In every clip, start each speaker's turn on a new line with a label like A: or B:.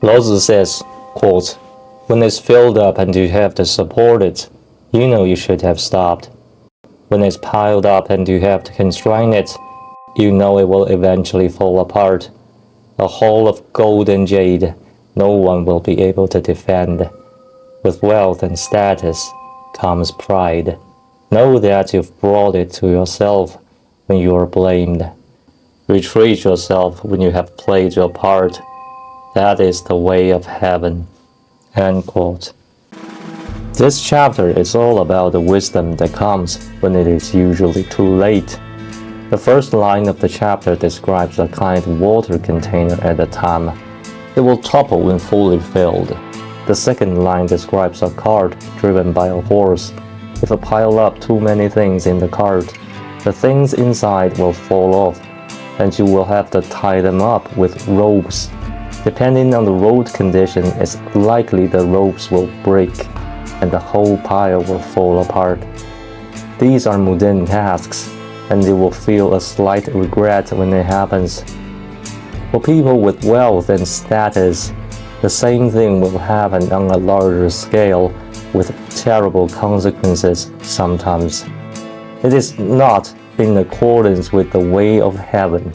A: Lao says, quote, "When it's filled up and you have to support it, you know you should have stopped. When it's piled up and you have to constrain it, you know it will eventually fall apart. A hall of gold and jade no one will be able to defend. With wealth and status comes pride. Know that you've brought it to yourself when you are blamed. Retreat yourself when you have played your part. That is the way of heaven." End quote. This chapter is all about the wisdom that comes when it is usually too late. The first line of the chapter describes a kind of water container at a time. It will topple when fully filled. The second line describes a cart driven by a horse. If you pile up too many things in the cart, the things inside will fall off, and you will have to tie them up with ropes. Depending on the road condition, it's likely the ropes will break and the whole pile will fall apart. These are mundane tasks, and you will feel a slight regret when it happens. For people with wealth and status, the same thing will happen on a larger scale with terrible consequences sometimes. It is not in accordance with the way of heaven.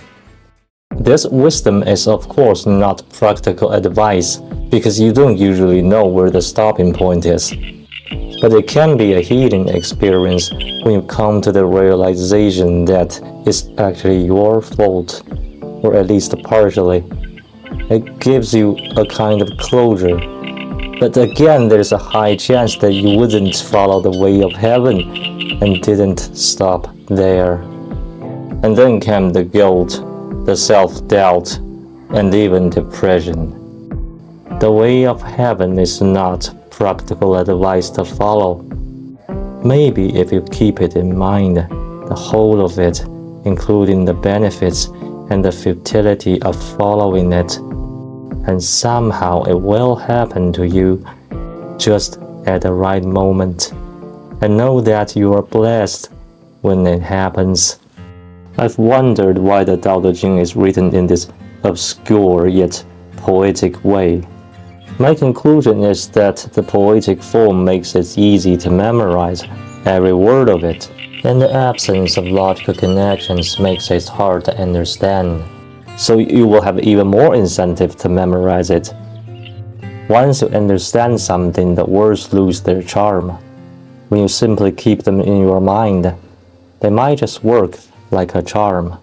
A: This wisdom is of course not practical advice because you don't usually know where the stopping point is. But it can be a healing experience when you come to the realization that it's actually your fault, or at least partially. It gives you a kind of closure. But again, there's a high chance that you wouldn't follow the way of heaven and didn't stop there. And then came the guilt, the self-doubt, and even depression. The way of heaven is not practical advice to follow. Maybe if you keep it in mind, the whole of it, including the benefits and the futility of following it, and somehow it will happen to you just at the right moment. And know that you are blessed when it happens. I've wondered why the Tao Te Ching is written in this obscure yet poetic way. My conclusion is that the poetic form makes it easy to memorize every word of it, and the absence of logical connections makes it hard to understand. So you will have even more incentive to memorize it. Once you understand something, the words lose their charm. When you simply keep them in your mind, they might just work like a charm.